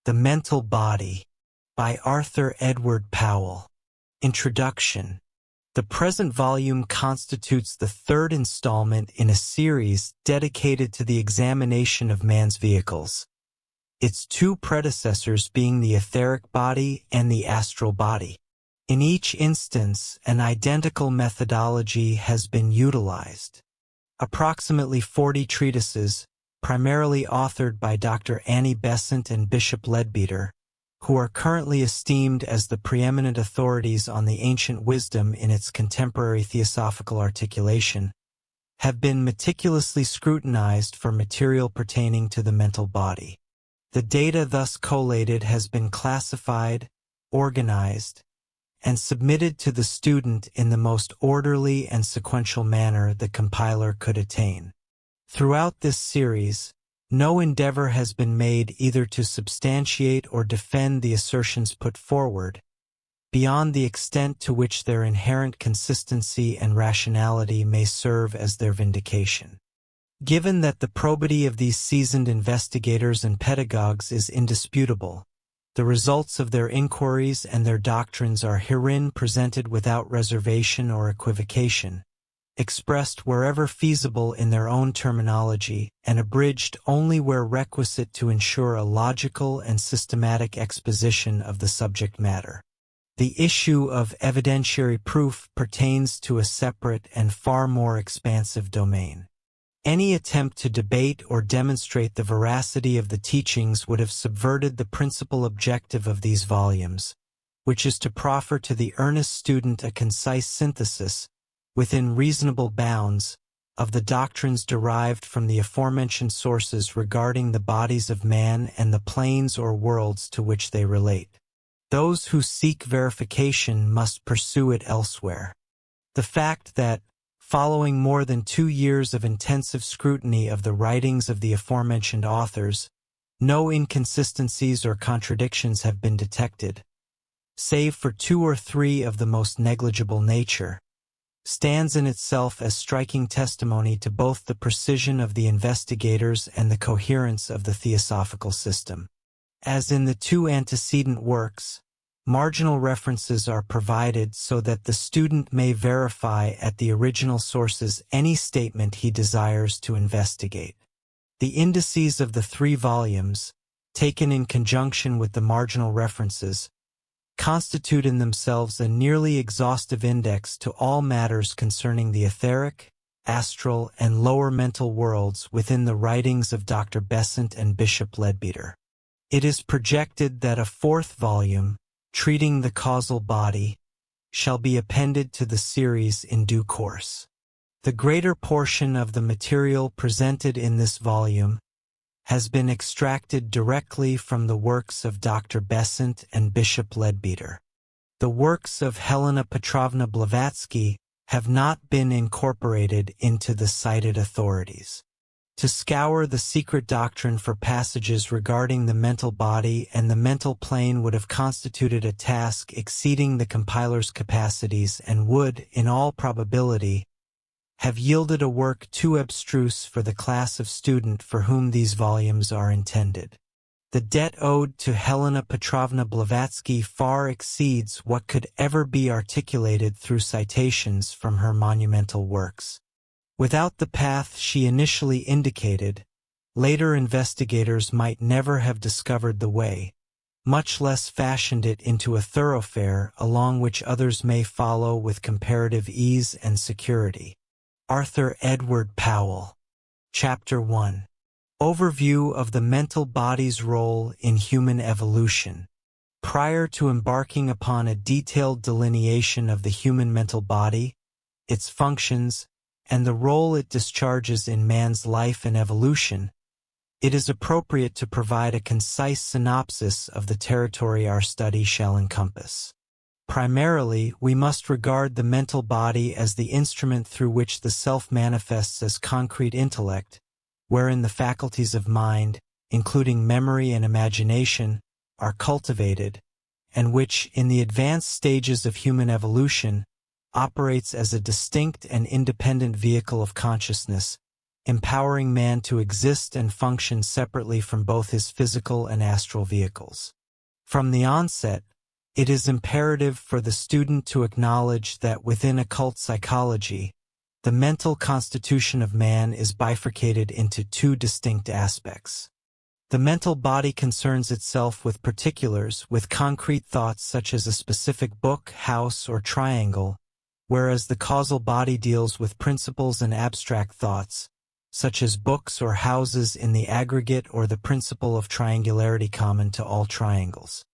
The Mental Body by Arthur Edward Powell. Introduction. The present volume constitutes the third installment in a series dedicated to the examination of man's vehicles, its two predecessors being the etheric body and the astral body. In each instance, an identical methodology has been utilized. Approximately 40 treatises, primarily authored by Dr. Annie Besant and Bishop Leadbeater, who are currently esteemed as the preeminent authorities on the ancient wisdom in its contemporary theosophical articulation, have been meticulously scrutinized for material pertaining to the mental body. The data thus collated has been classified, organized, and submitted to the student in the most orderly and sequential manner the compiler could attain. Throughout this series, no endeavor has been made either to substantiate or defend the assertions put forward, beyond the extent to which their inherent consistency and rationality may serve as their vindication. Given that the probity of these seasoned investigators and pedagogues is indisputable, the results of their inquiries and their doctrines are herein presented without reservation or equivocation, expressed wherever feasible in their own terminology, and abridged only where requisite to ensure a logical and systematic exposition of the subject matter. The issue of evidentiary proof pertains to a separate and far more expansive domain. Any attempt to debate or demonstrate the veracity of the teachings would have subverted the principal objective of these volumes, which is to proffer to the earnest student a concise synthesis, within reasonable bounds, of the doctrines derived from the aforementioned sources regarding the bodies of man and the planes or worlds to which they relate. Those who seek verification must pursue it elsewhere. The fact that, following more than 2 years of intensive scrutiny of the writings of the aforementioned authors, no inconsistencies or contradictions have been detected, save for 2 or 3 of the most negligible nature, stands in itself as striking testimony to both the precision of the investigators and the coherence of the theosophical system. As in the 2 antecedent works, marginal references are provided so that the student may verify at the original sources any statement he desires to investigate. The indices of the 3 volumes, taken in conjunction with the marginal references, constitute in themselves a nearly exhaustive index to all matters concerning the etheric, astral, and lower mental worlds within the writings of Dr. Besant and Bishop Leadbeater. It is projected that a 4th volume, treating the causal body, shall be appended to the series in due course. The greater portion of the material presented in this volume has been extracted directly from the works of Dr. Besant and Bishop Leadbeater. The works of Helena Petrovna Blavatsky have not been incorporated into the cited authorities. To scour the secret doctrine for passages regarding the mental body and the mental plane would have constituted a task exceeding the compiler's capacities and would, in all probability, have yielded a work too abstruse for the class of student for whom these volumes are intended. The debt owed to Helena Petrovna Blavatsky far exceeds what could ever be articulated through citations from her monumental works. Without the path she initially indicated, later investigators might never have discovered the way, much less fashioned it into a thoroughfare along which others may follow with comparative ease and security. Arthur Edward Powell. Chapter 1. Overview of the mental body's role in human evolution. Prior to embarking upon a detailed delineation of the human mental body, its functions, and the role it discharges in man's life and evolution, it is appropriate to provide a concise synopsis of the territory our study shall encompass. Primarily, we must regard the mental body as the instrument through which the self manifests as concrete intellect, wherein the faculties of mind, including memory and imagination, are cultivated, and which, in the advanced stages of human evolution, operates as a distinct and independent vehicle of consciousness, empowering man to exist and function separately from both his physical and astral vehicles. From the onset, it is imperative for the student to acknowledge that within occult psychology, the mental constitution of man is bifurcated into two distinct aspects. The mental body concerns itself with particulars, with concrete thoughts such as a specific book, house, or triangle, whereas the causal body deals with principles and abstract thoughts, such as books or houses in the aggregate or the principle of triangularity common to all triangles.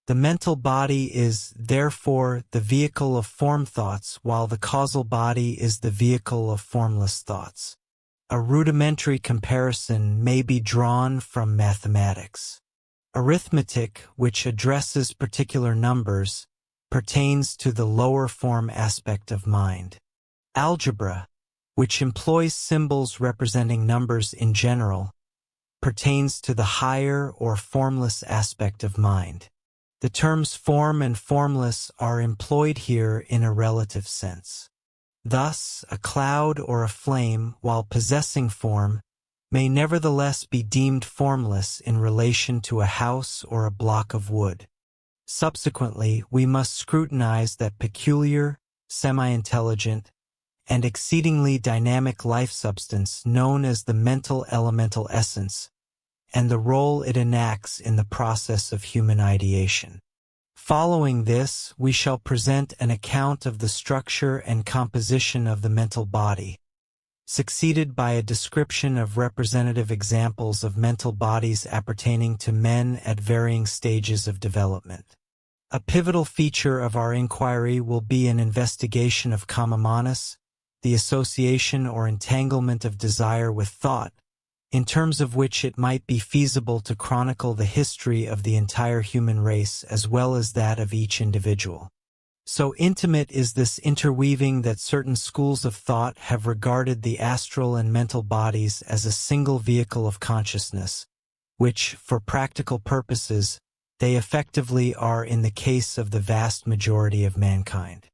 The mental body is, therefore, the vehicle of form thoughts, while the causal body is the vehicle of formless thoughts. A rudimentary comparison may be drawn from mathematics. Arithmetic, which addresses particular numbers, pertains to the lower form aspect of mind. Algebra, which employs symbols representing numbers in general, pertains to the higher or formless aspect of mind. The terms form and formless are employed here in a relative sense. Thus, a cloud or a flame, while possessing form, may nevertheless be deemed formless in relation to a house or a block of wood. Subsequently, we must scrutinize that peculiar, semi-intelligent, and exceedingly dynamic life substance known as the mental elemental essence, and the role it enacts in the process of human ideation. Following this, we shall present an account of the structure and composition of the mental body, succeeded by a description of representative examples of mental bodies appertaining to men at varying stages of development. A pivotal feature of our inquiry will be an investigation of kama-manas, the association or entanglement of desire with thought, in terms of which it might be feasible to chronicle the history of the entire human race as well as that of each individual. So intimate is this interweaving that certain schools of thought have regarded the astral and mental bodies as a single vehicle of consciousness, which, for practical purposes, they effectively are in the case of the vast majority of mankind.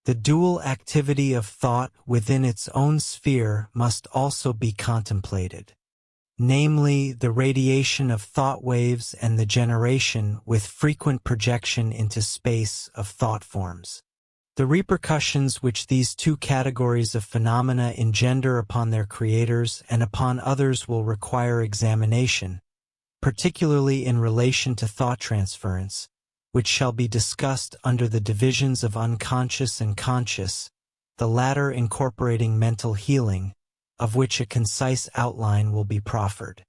The dual activity of thought within its own sphere must also be contemplated, namely the radiation of thought waves and the generation with frequent projection into space of thought forms. The repercussions which these two categories of phenomena engender upon their creators and upon others will require examination, particularly in relation to thought transference, which shall be discussed under the divisions of unconscious and conscious, the latter incorporating mental healing, of which a concise outline will be proffered.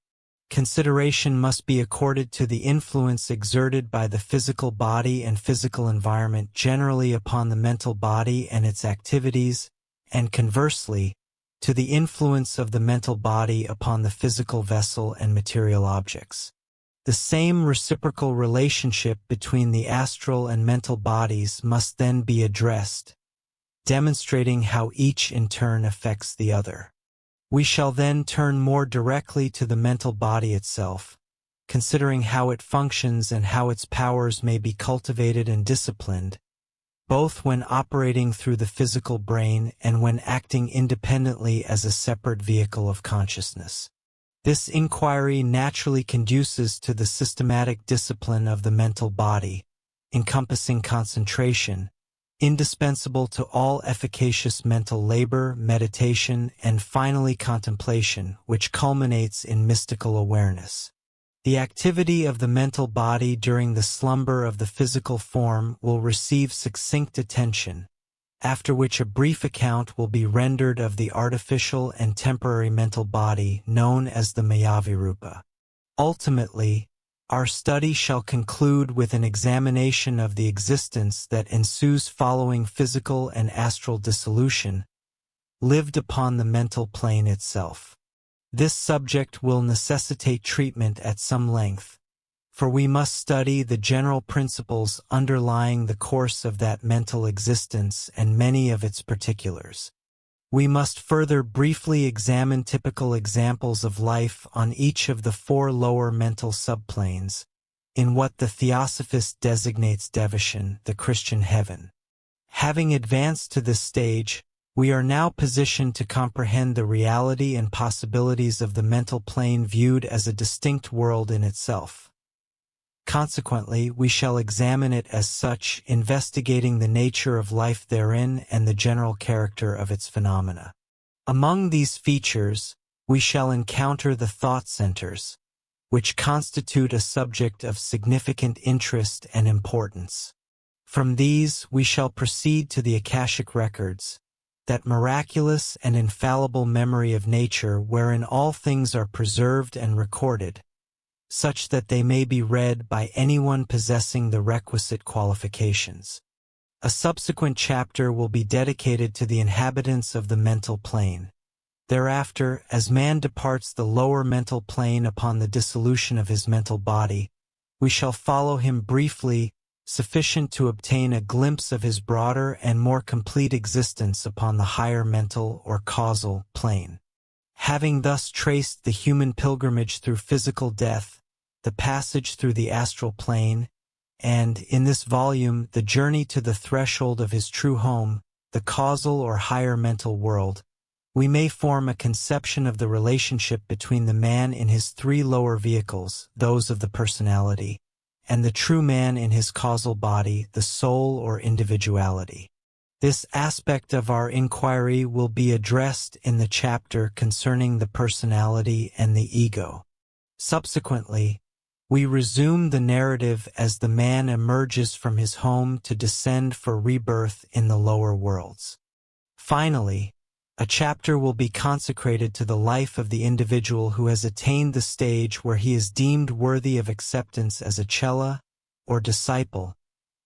Consideration must be accorded to the influence exerted by the physical body and physical environment generally upon the mental body and its activities, and conversely, to the influence of the mental body upon the physical vessel and material objects. The same reciprocal relationship between the astral and mental bodies must then be addressed, demonstrating how each in turn affects the other. We shall then turn more directly to the mental body itself, considering how it functions and how its powers may be cultivated and disciplined, both when operating through the physical brain and when acting independently as a separate vehicle of consciousness. This inquiry naturally conduces to the systematic discipline of the mental body, encompassing concentration, indispensable to all efficacious mental labor, meditation, and finally contemplation, which culminates in mystical awareness. The activity of the mental body during the slumber of the physical form will receive succinct attention, after which a brief account will be rendered of the artificial and temporary mental body known as the Mayavirupa. Ultimately, our study shall conclude with an examination of the existence that ensues following physical and astral dissolution, lived upon the mental plane itself. This subject will necessitate treatment at some length, for we must study the general principles underlying the course of that mental existence and many of its particulars. We must further briefly examine typical examples of life on each of the four lower mental subplanes, in what the Theosophist designates Devachan, the Christian heaven. Having advanced to this stage, We are now positioned to comprehend the reality and possibilities of the mental plane viewed as a distinct world in itself. Consequently, we shall examine it as such, investigating the nature of life therein and the general character of its phenomena. Among these features, we shall encounter the thought centers, which constitute a subject of significant interest and importance. From these, we shall proceed to the Akashic records, that miraculous and infallible memory of nature wherein all things are preserved and recorded, such that they may be read by anyone possessing the requisite qualifications. A subsequent chapter will be dedicated to the inhabitants of the mental plane. Thereafter, as man departs the lower mental plane upon the dissolution of his mental body, we shall follow him briefly, sufficient to obtain a glimpse of his broader and more complete existence upon the higher mental or causal plane. Having thus traced the human pilgrimage through physical death, the passage through the astral plane, and, in this volume, the journey to the threshold of his true home, the causal or higher mental world, we may form a conception of the relationship between the man in his three lower vehicles, those of the personality, and the true man in his causal body, the soul or individuality. This aspect of our inquiry will be addressed in the chapter concerning the personality and the ego. Subsequently, we resume the narrative as the man emerges from his home to descend for rebirth in the lower worlds. Finally, a chapter will be consecrated to the life of the individual who has attained the stage where he is deemed worthy of acceptance as a chela, or disciple,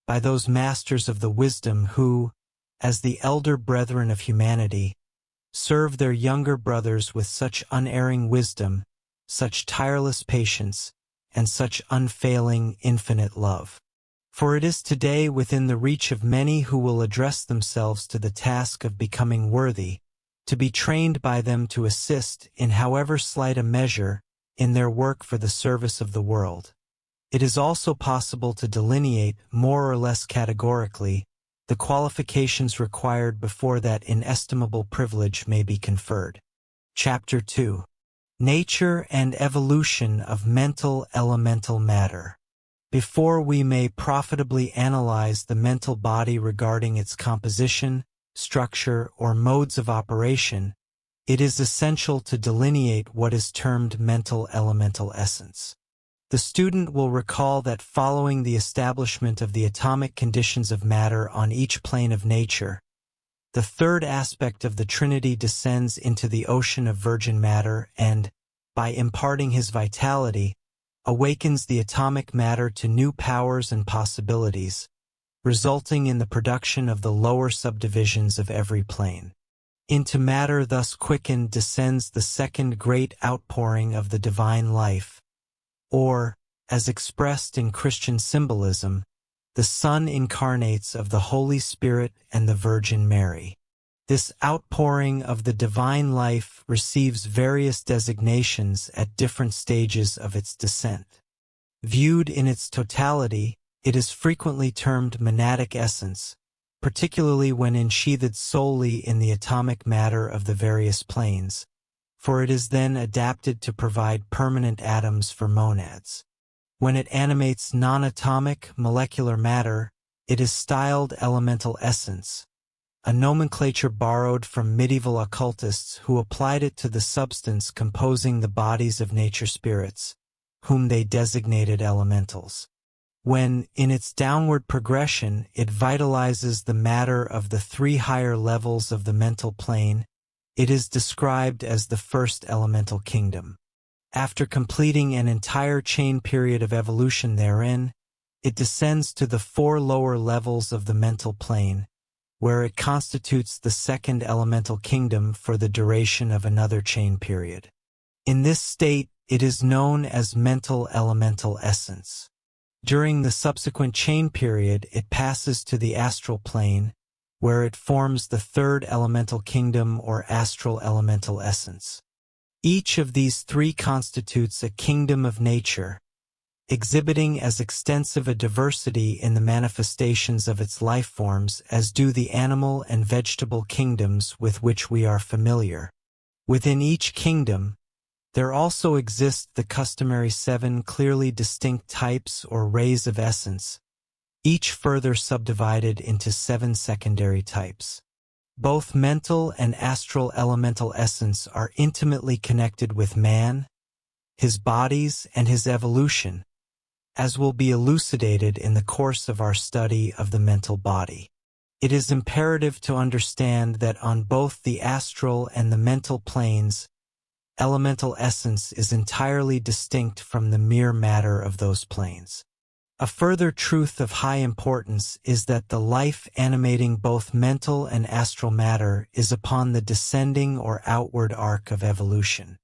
by those masters of the wisdom who, as the elder brethren of humanity, serve their younger brothers with such unerring wisdom, such tireless patience, and such unfailing, infinite love. For it is today within the reach of many who will address themselves to the task of becoming worthy, to be trained by them to assist, in however slight a measure, in their work for the service of the world. It is also possible to delineate, more or less categorically, the qualifications required before that inestimable privilege may be conferred. Chapter 2. Nature and Evolution of Mental Elemental Matter. Before we may profitably analyze the mental body regarding its composition, structure, or modes of operation, it is essential to delineate what is termed mental elemental essence. The student will recall that following the establishment of the atomic conditions of matter on each plane of nature, the third aspect of the Trinity descends into the ocean of virgin matter and, by imparting his vitality, awakens the atomic matter to new powers and possibilities, resulting in the production of the lower subdivisions of every plane. Into matter thus quickened descends the second great outpouring of the divine life, or, as expressed in Christian symbolism, the Son incarnates of the Holy Spirit and the Virgin Mary. This outpouring of the divine life receives various designations at different stages of its descent. Viewed in its totality, it is frequently termed monadic essence, particularly when ensheathed solely in the atomic matter of the various planes, for it is then adapted to provide permanent atoms for monads. When it animates non-atomic molecular matter, it is styled elemental essence, a nomenclature borrowed from medieval occultists who applied it to the substance composing the bodies of nature spirits, whom they designated elementals. When, in its downward progression, it vitalizes the matter of the three higher levels of the mental plane, it is described as the first elemental kingdom. After completing an entire chain period of evolution therein, it descends to the four lower levels of the mental plane, where it constitutes the second elemental kingdom for the duration of another chain period. In this state, it is known as mental elemental essence. During the subsequent chain period, it passes to the astral plane, where it forms the third elemental kingdom or astral elemental essence. Each of these three constitutes a kingdom of nature, exhibiting as extensive a diversity in the manifestations of its life forms as do the animal and vegetable kingdoms with which we are familiar. Within each kingdom, there also exist the customary 7 clearly distinct types or rays of essence, each further subdivided into 7 secondary types. Both mental and astral elemental essence are intimately connected with man, his bodies, and his evolution, as will be elucidated in the course of our study of the mental body. It is imperative to understand that on both the astral and the mental planes, elemental essence is entirely distinct from the mere matter of those planes. A further truth of high importance is that the life animating both mental and astral matter is upon the descending or outward arc of evolution.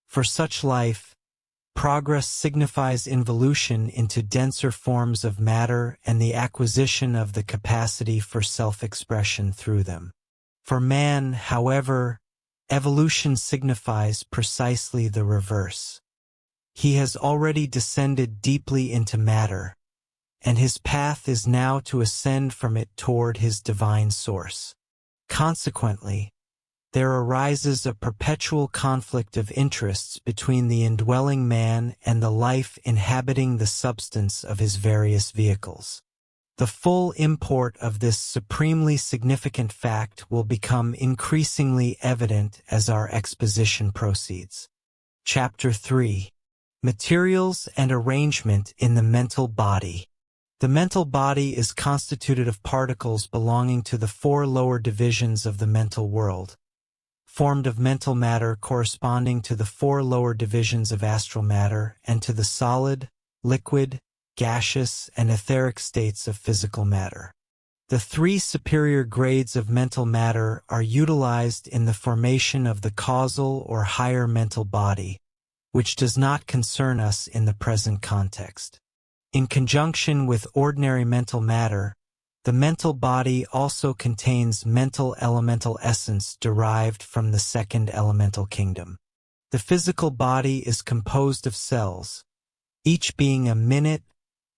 For such life, progress signifies involution into denser forms of matter and the acquisition of the capacity for self-expression through them. For man, however, evolution signifies precisely the reverse. He has already descended deeply into matter, and his path is now to ascend from it toward his divine source. Consequently, there arises a perpetual conflict of interests between the indwelling man and the life inhabiting the substance of his various vehicles. The full import of this supremely significant fact will become increasingly evident as our exposition proceeds. Chapter 3. Materials and Arrangement in the Mental Body. The mental body is constituted of particles belonging to the 4 lower divisions of the mental world, formed of mental matter corresponding to the 4 lower divisions of astral matter and to the solid, liquid, gaseous, and etheric states of physical matter. The 3 superior grades of mental matter are utilized in the formation of the causal or higher mental body, which does not concern us in the present context. In conjunction with ordinary mental matter, the mental body also contains mental elemental essence derived from the 2nd elemental kingdom. The physical body is composed of cells, each being a minute,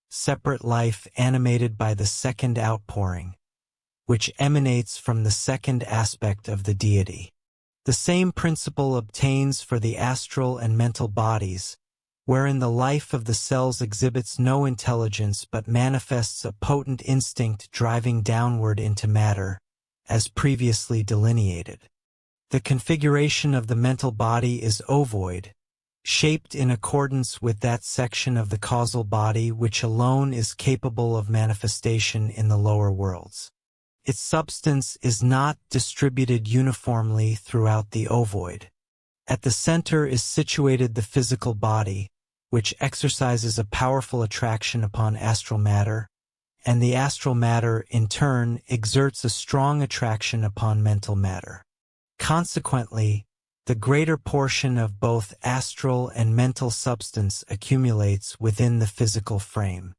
separate life animated by the 2nd outpouring, which emanates from the 2nd aspect of the deity. The same principle obtains for the astral and mental bodies, wherein the life of the cells exhibits no intelligence but manifests a potent instinct driving downward into matter, as previously delineated. The configuration of the mental body is ovoid, shaped in accordance with that section of the causal body which alone is capable of manifestation in the lower worlds. Its substance is not distributed uniformly throughout the ovoid. At the center is situated the physical body, which exercises a powerful attraction upon astral matter, and the astral matter, in turn, exerts a strong attraction upon mental matter. Consequently, the greater portion of both astral and mental substance accumulates within the physical frame.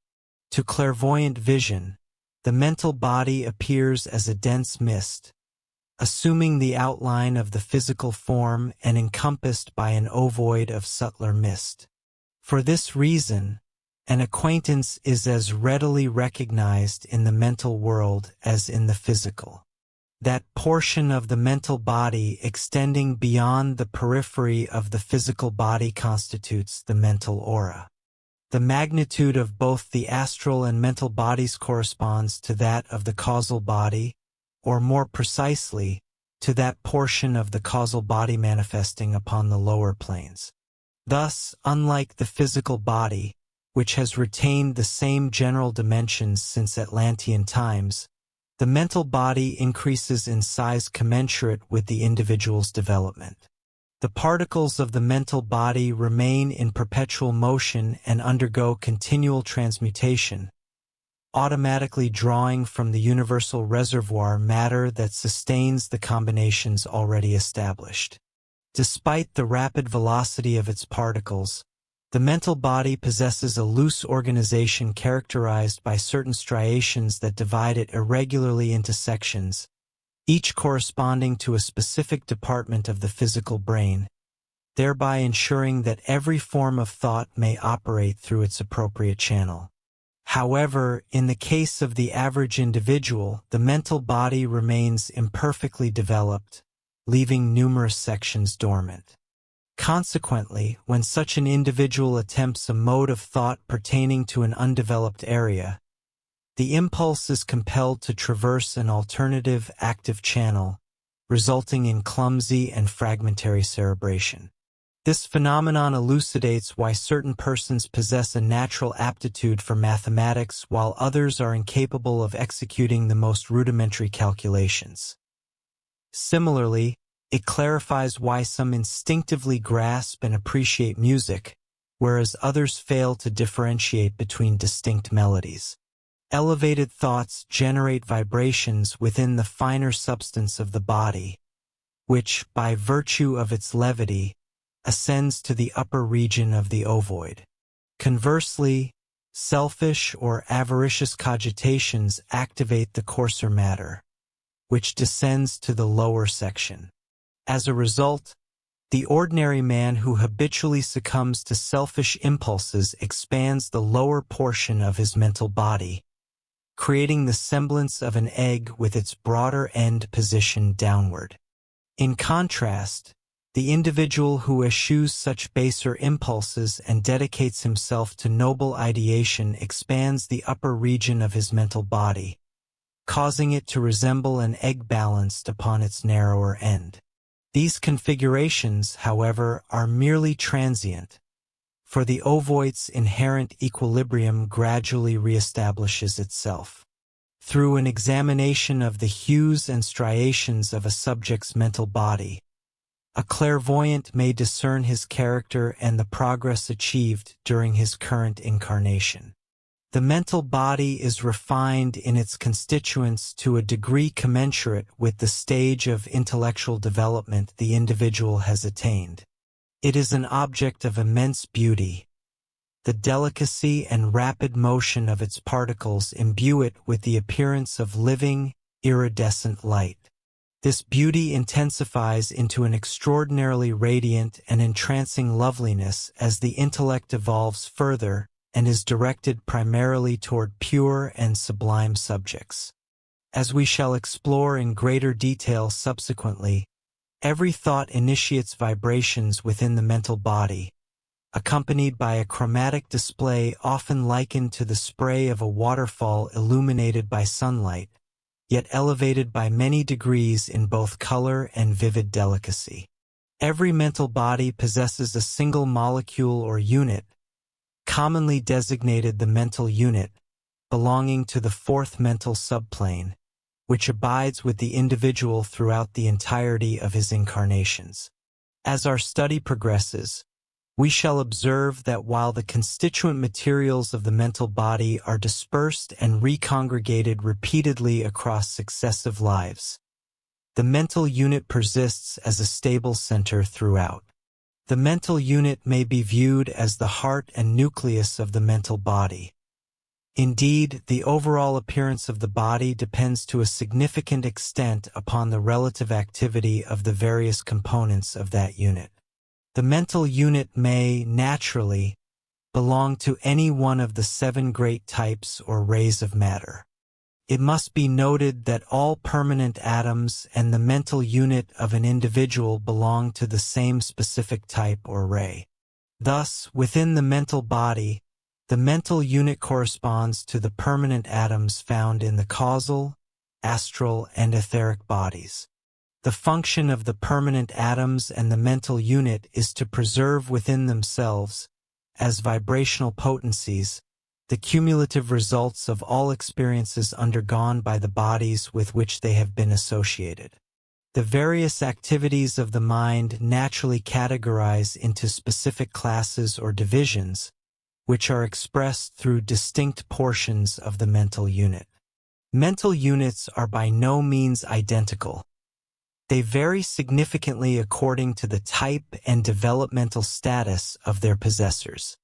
To clairvoyant vision, the mental body appears as a dense mist, assuming the outline of the physical form and encompassed by an ovoid of subtler mist. For this reason, an acquaintance is as readily recognized in the mental world as in the physical. That portion of the mental body extending beyond the periphery of the physical body constitutes the mental aura. The magnitude of both the astral and mental bodies corresponds to that of the causal body, or more precisely, to that portion of the causal body manifesting upon the lower planes. Thus, unlike the physical body, which has retained the same general dimensions since Atlantean times, the mental body increases in size commensurate with the individual's development. The particles of the mental body remain in perpetual motion and undergo continual transmutation, automatically drawing from the universal reservoir matter that sustains the combinations already established. Despite the rapid velocity of its particles, the mental body possesses a loose organization characterized by certain striations that divide it irregularly into sections, each corresponding to a specific department of the physical brain, thereby ensuring that every form of thought may operate through its appropriate channel. However, in the case of the average individual, the mental body remains imperfectly developed, leaving numerous sections dormant. Consequently, when such an individual attempts a mode of thought pertaining to an undeveloped area, the impulse is compelled to traverse an alternative active channel, resulting in clumsy and fragmentary cerebration. This phenomenon elucidates why certain persons possess a natural aptitude for mathematics while others are incapable of executing the most rudimentary calculations. Similarly, it clarifies why some instinctively grasp and appreciate music, whereas others fail to differentiate between distinct melodies. Elevated thoughts generate vibrations within the finer substance of the body, which, by virtue of its levity, ascends to the upper region of the ovoid. Conversely, selfish or avaricious cogitations activate the coarser matter, which descends to the lower section. As a result, the ordinary man who habitually succumbs to selfish impulses expands the lower portion of his mental body, creating the semblance of an egg with its broader end positioned downward. In contrast, the individual who eschews such baser impulses and dedicates himself to noble ideation expands the upper region of his mental body, causing it to resemble an egg balanced upon its narrower end. These configurations, however, are merely transient, for the ovoid's inherent equilibrium gradually reestablishes itself. Through an examination of the hues and striations of a subject's mental body, a clairvoyant may discern his character and the progress achieved during his current incarnation. The mental body is refined in its constituents to a degree commensurate with the stage of intellectual development the individual has attained. It is an object of immense beauty. The delicacy and rapid motion of its particles imbue it with the appearance of living, iridescent light. This beauty intensifies into an extraordinarily radiant and entrancing loveliness as the intellect evolves further and is directed primarily toward pure and sublime subjects. As we shall explore in greater detail subsequently, every thought initiates vibrations within the mental body, accompanied by a chromatic display often likened to the spray of a waterfall illuminated by sunlight, yet elevated by many degrees in both color and vivid delicacy. Every mental body possesses a single molecule or unit, commonly designated the mental unit, belonging to the fourth mental subplane, which abides with the individual throughout the entirety of his incarnations. As our study progresses, we shall observe that while the constituent materials of the mental body are dispersed and recongregated repeatedly across successive lives, the mental unit persists as a stable center throughout. The mental unit may be viewed as the heart and nucleus of the mental body. Indeed, the overall appearance of the body depends to a significant extent upon the relative activity of the various components of that unit. The mental unit may, naturally, belong to any one of the 7 great types or rays of matter. It must be noted that all permanent atoms and the mental unit of an individual belong to the same specific type or ray. Thus, within the mental body, the mental unit corresponds to the permanent atoms found in the causal, astral, and etheric bodies. The function of the permanent atoms and the mental unit is to preserve within themselves, as vibrational potencies, the cumulative results of all experiences undergone by the bodies with which they have been associated. The various activities of the mind naturally categorize into specific classes or divisions, which are expressed through distinct portions of the mental unit. Mental units are by no means identical. They vary significantly according to the type and developmental status of their possessors.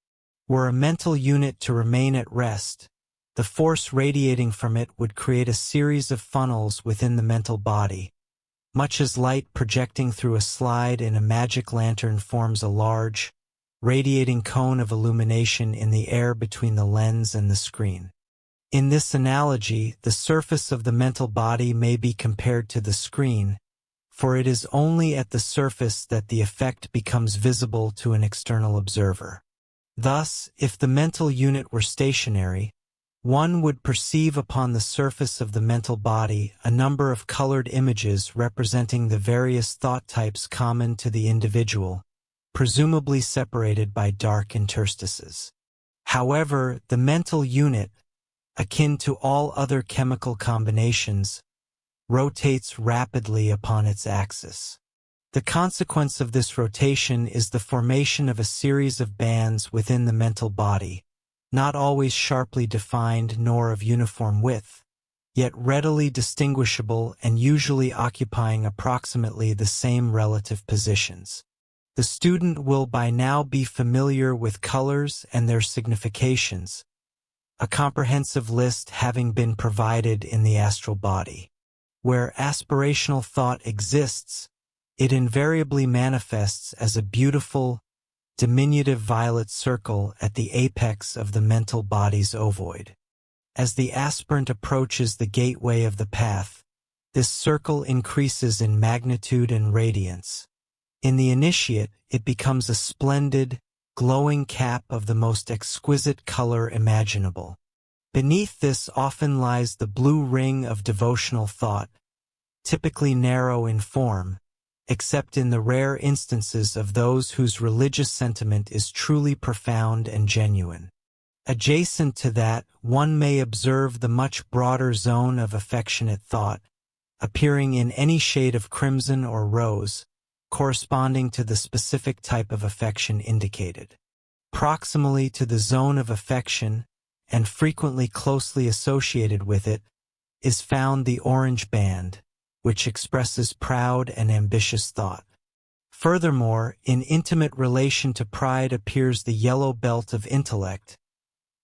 Were a mental unit to remain at rest, the force radiating from it would create a series of funnels within the mental body, much as light projecting through a slide in a magic lantern forms a large, radiating cone of illumination in the air between the lens and the screen. In this analogy, the surface of the mental body may be compared to the screen, for it is only at the surface that the effect becomes visible to an external observer. Thus, if the mental unit were stationary, one would perceive upon the surface of the mental body a number of colored images representing the various thought types common to the individual, presumably separated by dark interstices. However, the mental unit, akin to all other chemical combinations, rotates rapidly upon its axis. The consequence of this rotation is the formation of a series of bands within the mental body, not always sharply defined nor of uniform width, yet readily distinguishable and usually occupying approximately the same relative positions. The student will by now be familiar with colors and their significations, a comprehensive list having been provided in the astral body. Where aspirational thought exists, it invariably manifests as a beautiful, diminutive violet circle at the apex of the mental body's ovoid. As the aspirant approaches the gateway of the path, this circle increases in magnitude and radiance. In the initiate, it becomes a splendid, glowing cap of the most exquisite color imaginable. Beneath this often lies the blue ring of devotional thought, typically narrow in form, except in the rare instances of those whose religious sentiment is truly profound and genuine. Adjacent to that, one may observe the much broader zone of affectionate thought, appearing in any shade of crimson or rose, corresponding to the specific type of affection indicated. Proximally to the zone of affection, and frequently closely associated with it, is found the orange band, which expresses proud and ambitious thought. Furthermore, in intimate relation to pride appears the yellow belt of intellect,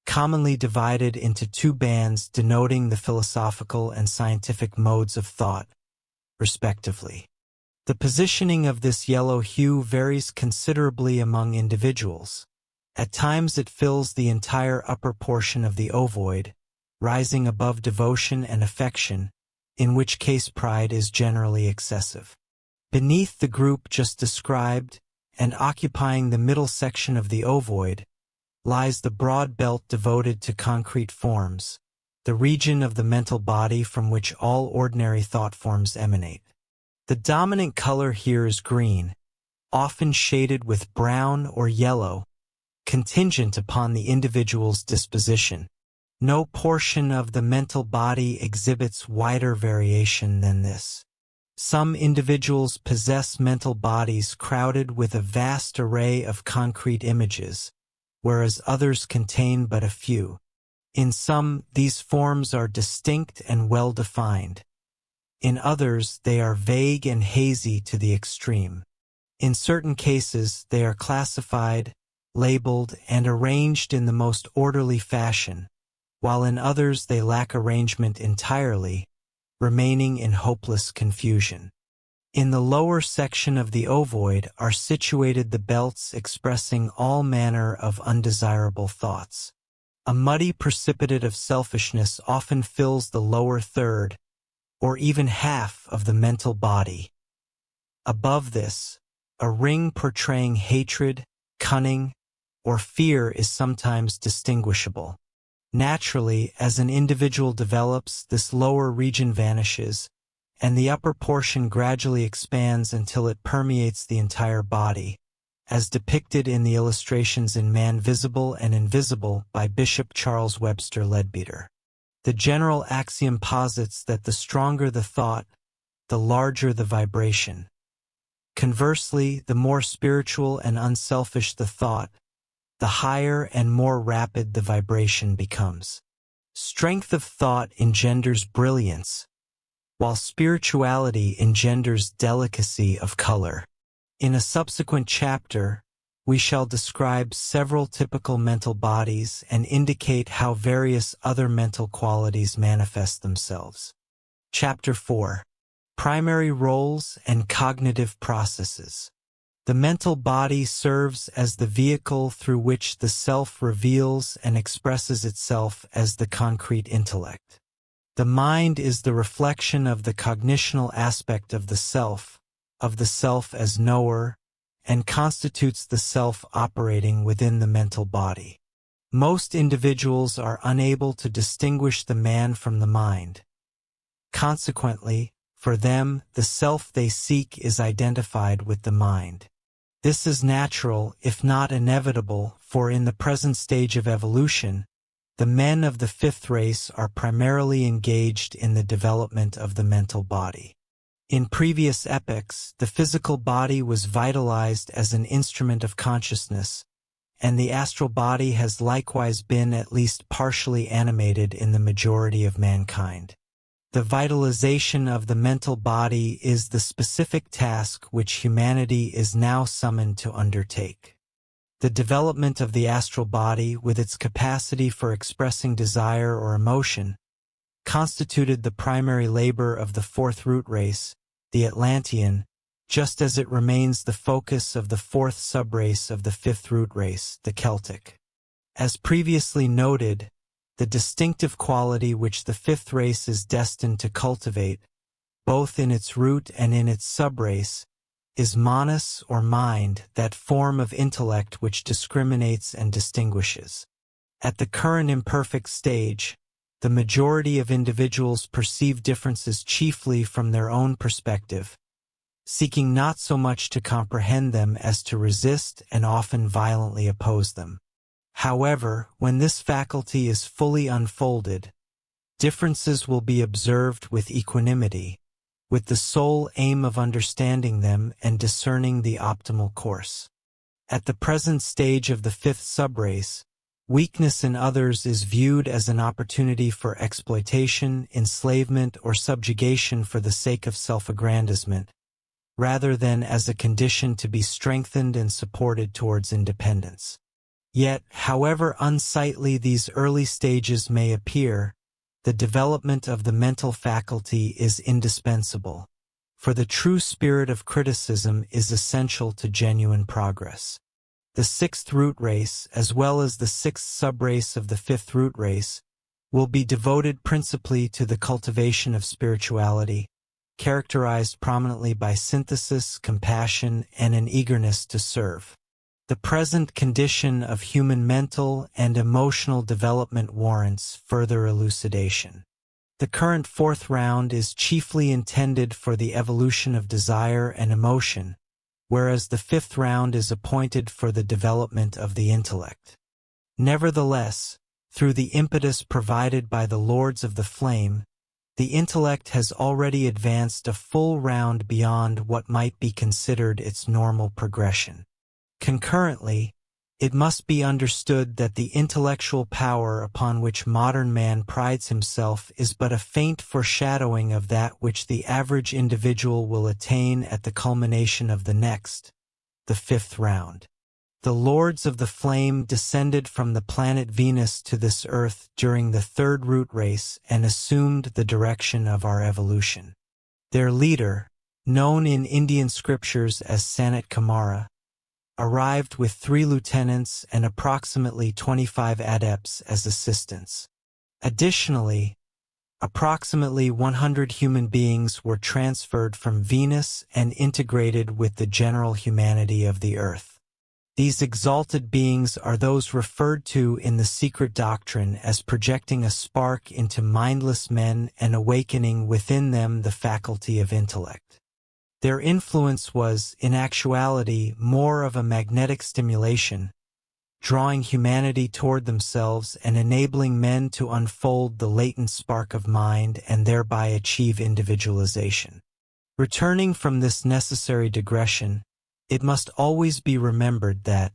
commonly divided into two bands denoting the philosophical and scientific modes of thought, respectively. The positioning of this yellow hue varies considerably among individuals. At times it fills the entire upper portion of the ovoid, rising above devotion and affection, in which case pride is generally excessive. Beneath the group just described, and occupying the middle section of the ovoid, lies the broad belt devoted to concrete forms, the region of the mental body from which all ordinary thought forms emanate. The dominant color here is green, often shaded with brown or yellow, contingent upon the individual's disposition. No portion of the mental body exhibits wider variation than this. Some individuals possess mental bodies crowded with a vast array of concrete images, whereas others contain but a few. In some, these forms are distinct and well-defined. In others, they are vague and hazy to the extreme. In certain cases, they are classified, labeled, and arranged in the most orderly fashion, while in others they lack arrangement entirely, remaining in hopeless confusion. In the lower section of the ovoid are situated the belts expressing all manner of undesirable thoughts. A muddy precipitate of selfishness often fills the lower third, or even half of the mental body. Above this, a ring portraying hatred, cunning, or fear is sometimes distinguishable. Naturally, as an individual develops, this lower region vanishes, and the upper portion gradually expands until it permeates the entire body, as depicted in the illustrations in Man Visible and Invisible by Bishop Charles Webster Leadbeater. The general axiom posits that the stronger the thought, the larger the vibration. Conversely, the more spiritual and unselfish the thought, the higher and more rapid the vibration becomes. Strength of thought engenders brilliance, while spirituality engenders delicacy of color. In a subsequent chapter, we shall describe several typical mental bodies and indicate how various other mental qualities manifest themselves. Chapter 4. primary roles and cognitive processes. The mental body serves as the vehicle through which the self reveals and expresses itself as the concrete intellect. The mind is the reflection of the cognitional aspect of the self as knower, and constitutes the self operating within the mental body. Most individuals are unable to distinguish the man from the mind. Consequently, for them, the self they seek is identified with the mind. This is natural, if not inevitable, for in the present stage of evolution, the men of the fifth race are primarily engaged in the development of the mental body. In previous epochs, the physical body was vitalized as an instrument of consciousness, and the astral body has likewise been at least partially animated in the majority of mankind. The vitalization of the mental body is the specific task which humanity is now summoned to undertake. The development of the astral body, with its capacity for expressing desire or emotion, constituted the primary labor of the fourth root race, the Atlantean, just as it remains the focus of the fourth subrace of the fifth root race, the Celtic. As previously noted, the distinctive quality which the fifth race is destined to cultivate, both in its root and in its subrace, is manas or mind, that form of intellect which discriminates and distinguishes. At the current imperfect stage, the majority of individuals perceive differences chiefly from their own perspective, seeking not so much to comprehend them as to resist and often violently oppose them. However, when this faculty is fully unfolded, differences will be observed with equanimity, with the sole aim of understanding them and discerning the optimal course. At the present stage of the fifth subrace, weakness in others is viewed as an opportunity for exploitation, enslavement, or subjugation for the sake of self-aggrandizement, rather than as a condition to be strengthened and supported towards independence. Yet, however unsightly these early stages may appear, the development of the mental faculty is indispensable, for the true spirit of criticism is essential to genuine progress. The sixth root race, as well as the sixth subrace of the fifth root race, will be devoted principally to the cultivation of spirituality, characterized prominently by synthesis, compassion, and an eagerness to serve. The present condition of human mental and emotional development warrants further elucidation. The current fourth round is chiefly intended for the evolution of desire and emotion, whereas the fifth round is appointed for the development of the intellect. Nevertheless, through the impetus provided by the Lords of the Flame, the intellect has already advanced a full round beyond what might be considered its normal progression. Concurrently, it must be understood that the intellectual power upon which modern man prides himself is but a faint foreshadowing of that which the average individual will attain at the culmination of the next, the fifth round. The Lords of the Flame descended from the planet Venus to this earth during the third root race and assumed the direction of our evolution. Their leader, known in Indian scriptures as Sanat Kumara, arrived with 3 lieutenants and approximately 25 adepts as assistants. Additionally, approximately 100 human beings were transferred from Venus and integrated with the general humanity of the Earth. These exalted beings are those referred to in the secret doctrine as projecting a spark into mindless men and awakening within them the faculty of intellect. Their influence was, in actuality, more of a magnetic stimulation, drawing humanity toward themselves and enabling men to unfold the latent spark of mind and thereby achieve individualization. Returning from this necessary digression, it must always be remembered that,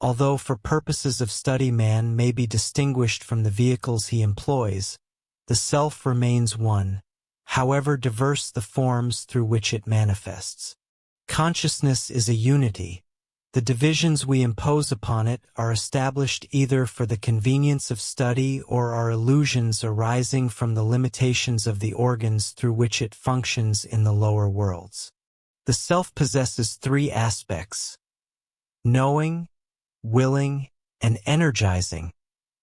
although for purposes of study man may be distinguished from the vehicles he employs, the self remains one, however diverse the forms through which it manifests. Consciousness is a unity, The divisions we impose upon it are established either for the convenience of study or are illusions arising from the limitations of the organs through which it functions in the lower worlds. The self possesses three aspects: knowing, willing, and energizing,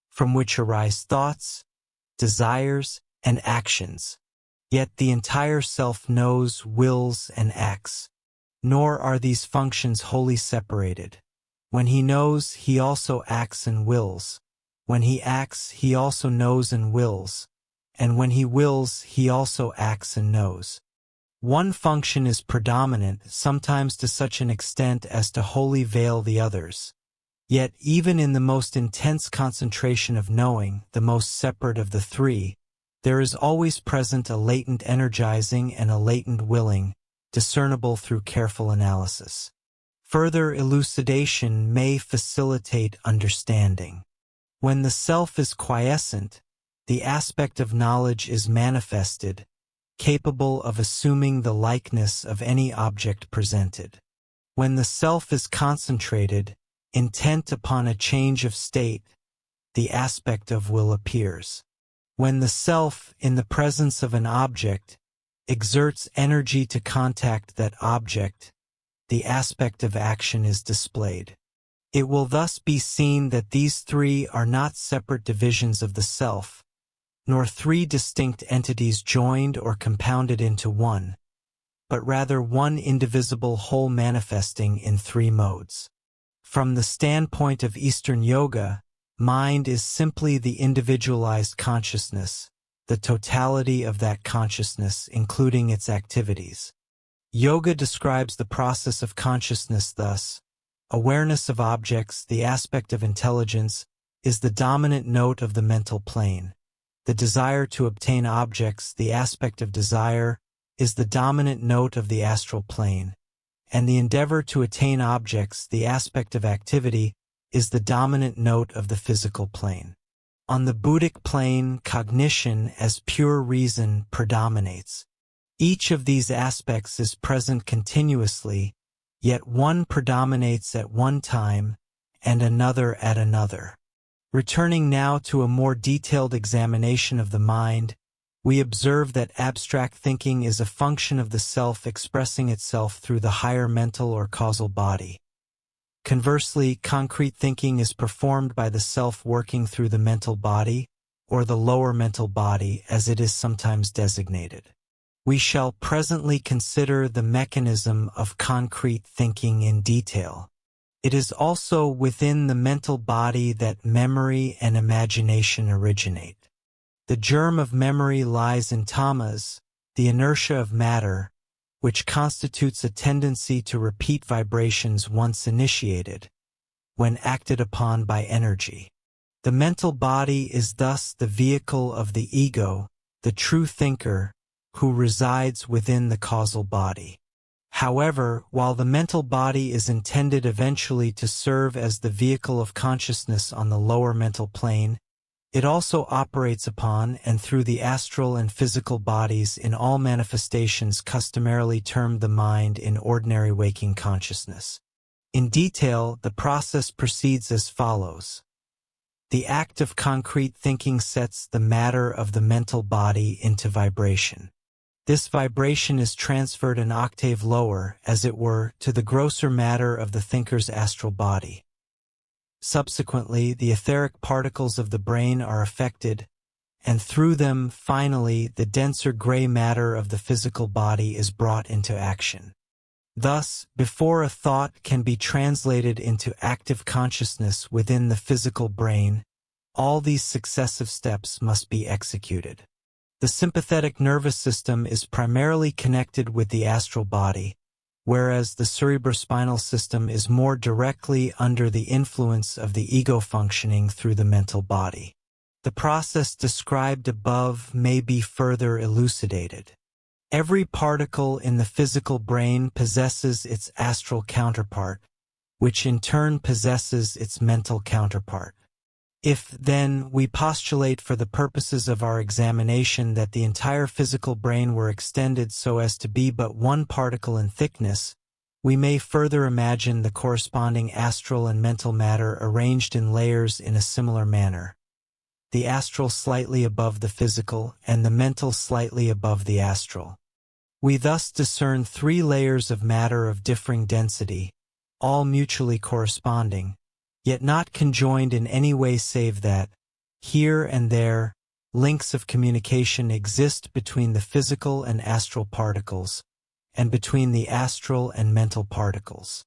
from which arise thoughts, desires, and actions. Yet the entire self knows, wills, and acts. Nor are these functions wholly separated. When he knows, he also acts and wills. When he acts, he also knows and wills. And when he wills, he also acts and knows. One function is predominant, sometimes to such an extent as to wholly veil the others. Yet even in the most intense concentration of knowing, the most separate of the three, there is always present a latent energizing and a latent willing, discernible through careful analysis. Further elucidation may facilitate understanding. When the self is quiescent, the aspect of knowledge is manifested, capable of assuming the likeness of any object presented. When the self is concentrated, intent upon a change of state, the aspect of will appears. When the self, in the presence of an object, exerts energy to contact that object, the aspect of action is displayed. It will thus be seen that these three are not separate divisions of the self, nor three distinct entities joined or compounded into one, but rather one indivisible whole manifesting in three modes. From the standpoint of Eastern Yoga, mind is simply the individualized consciousness, the totality of that consciousness, including its activities. Yoga describes the process of consciousness thus: awareness of objects, the aspect of intelligence, is the dominant note of the mental plane. The desire to obtain objects, the aspect of desire, is the dominant note of the astral plane. And the endeavor to attain objects, the aspect of activity, is the dominant note of the physical plane. On the Buddhic plane, cognition as pure reason predominates. Each of these aspects is present continuously, yet one predominates at one time and another at another. Returning now to a more detailed examination of the mind, we observe that abstract thinking is a function of the self expressing itself through the higher mental or causal body. Conversely, concrete thinking is performed by the self working through the mental body, or the lower mental body as it is sometimes designated. We shall presently consider the mechanism of concrete thinking in detail. It is also within the mental body that memory and imagination originate. The germ of memory lies in tamas, the inertia of matter, which constitutes a tendency to repeat vibrations once initiated, when acted upon by energy. The mental body is thus the vehicle of the ego, the true thinker, who resides within the causal body. However, while the mental body is intended eventually to serve as the vehicle of consciousness on the lower mental plane, it also operates upon and through the astral and physical bodies in all manifestations customarily termed the mind in ordinary waking consciousness. In detail, the process proceeds as follows. The act of concrete thinking sets the matter of the mental body into vibration. This vibration is transferred an octave lower, as it were, to the grosser matter of the thinker's astral body. Subsequently, the etheric particles of the brain are affected, and through them, finally, the denser gray matter of the physical body is brought into action. Thus, before a thought can be translated into active consciousness within the physical brain, all these successive steps must be executed. The sympathetic nervous system is primarily connected with the astral body, whereas the cerebrospinal system is more directly under the influence of the ego functioning through the mental body. The process described above may be further elucidated. Every particle in the physical brain possesses its astral counterpart, which in turn possesses its mental counterpart. If, then, we postulate for the purposes of our examination that the entire physical brain were extended so as to be but one particle in thickness, We may further imagine the corresponding astral and mental matter arranged in layers in a similar manner. The astral slightly above the physical and the mental slightly above the astral. We thus discern 3 layers of matter of differing density, all mutually corresponding, yet not conjoined in any way save that, here and there, links of communication exist between the physical and astral particles, and between the astral and mental particles.